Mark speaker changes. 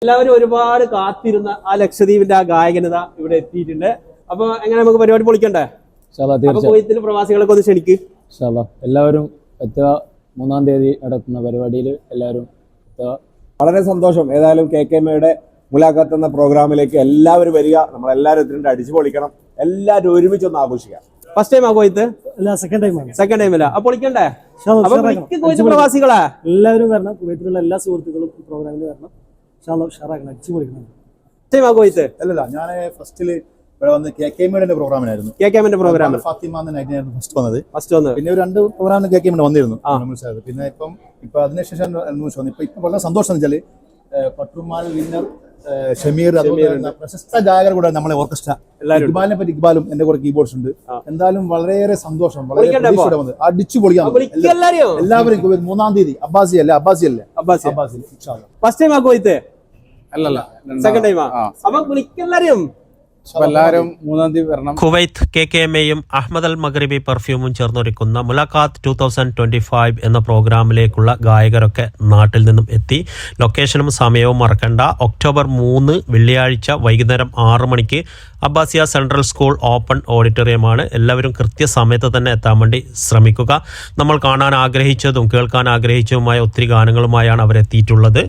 Speaker 1: എല്ലാവരും ഒരുപാട് കാത്തിരുന്ന ആ ലക്ഷദ്വീപിന്റെ ആ ഗായകനത ഇവിടെ എത്തിയിട്ടുണ്ട്. അപ്പൊ എങ്ങനെ നമുക്ക് പരിപാടി പൊളിക്കണ്ടേ? കുവൈത്തിൽ പ്രവാസികളൊക്കെ ഒന്ന് ക്ഷണിക്ക്.
Speaker 2: എല്ലാവരും എത്തുക. 3-ാം തീയതി നടക്കുന്ന പരിപാടിയിൽ എല്ലാവരും എത്തുക.
Speaker 3: വളരെ സന്തോഷം. ഏതായാലും KKMയുടെ മുലാഖാത്ത് എന്ന പ്രോഗ്രാമിലേക്ക് എല്ലാവരും വരിക. നമ്മളെല്ലാവരും എത്തിയിട്ട് അടിച്ചു പൊളിക്കണം. എല്ലാവരും ഒരുമിച്ചൊന്ന് ആഘോഷിക്കാം.
Speaker 1: ഫസ്റ്റ് ടൈം ആ കുവൈത്ത്? സെക്കൻഡ് ടൈമില്ല. അപ്പൊ പൊളിക്കണ്ടേ? കുവൈത്ത് പ്രവാസികളെ
Speaker 2: എല്ലാവരും വരണം. കുവൈത്തിലുള്ള എല്ലാ സുഹൃത്തുക്കളും പ്രോഗ്രാമിൽ വരണം. അടിച്ചു പൊളിക്കണം.
Speaker 4: അല്ലല്ല, ഞാൻ ഫസ്റ്റില് ഇവിടെ വന്ന് KKMയുടെ പ്രോഗ്രാമിനായിരുന്നു.
Speaker 1: KKMന്റെ പ്രോഗ്രാം
Speaker 4: ഫാത്തിമ നൈറ്റിനായിരുന്നു ഫസ്റ്റ് വന്നത്. പിന്നെ ഒരു 2 പ്രോഗ്രാമിന് KKM വന്നിരുന്നു. പിന്നെ ഇപ്പൊ അതിനുശേഷം ഇപ്പൊ വളരെ സന്തോഷം എന്ന് വെച്ചാല് പട്ടുമാൽ വിന്നർ ഷമീർ, പ്രശസ്ത ഗായകർ കൂടെ നമ്മളെ ഓർക്കസ്ട്ര. ഇക്ബാലിനെ പറ്റി ഇക്ബാലും എന്റെ കൂടെ കീബോർഡ്സ് ഉണ്ട്. എന്തായാലും വളരെയേറെ സന്തോഷം. വളരെ അടിച്ചു പൊളിക്കാൻ എല്ലാവരും. 3-ാം തീയതി അബ്ബാസി അല്ലേ
Speaker 1: ഫസ്റ്റ് ടൈം ആ കുവൈത്ത്?
Speaker 4: അല്ലല്ല,
Speaker 1: സെക്കൻഡ് ടൈമാ. അപ്പൊ വിളിക്കെല്ലാരും
Speaker 4: എല്ലാവരും 3-ാം തീയതി വരണം.
Speaker 5: കുവൈത്ത് KKMയും അഹമ്മദ് അൽ മഗ്രിബി പെർഫ്യൂമും ചേർന്നൊരുക്കുന്ന മുലാഖാത്ത് 2025 എന്ന പ്രോഗ്രാമിലേക്കുള്ള ഗായകരൊക്കെ നാട്ടിൽ നിന്നും എത്തി. ലൊക്കേഷനും സമയവും മറക്കണ്ട. ഒക്ടോബർ 3 വെള്ളിയാഴ്ച വൈകുന്നേരം 6 മണിക്ക് അബ്ബാസിയ സെൻട്രൽ സ്കൂൾ ഓപ്പൺ ഓഡിറ്റോറിയമാണ്. എല്ലാവരും കൃത്യസമയത്ത് തന്നെ എത്താൻ വേണ്ടി ശ്രമിക്കുക. നമ്മൾ കാണാൻ ആഗ്രഹിച്ചതും കേൾക്കാൻ ആഗ്രഹിച്ചതുമായ ഒത്തിരി ഗാനങ്ങളുമായാണ് അവരെത്തിയിട്ടുള്ളത്.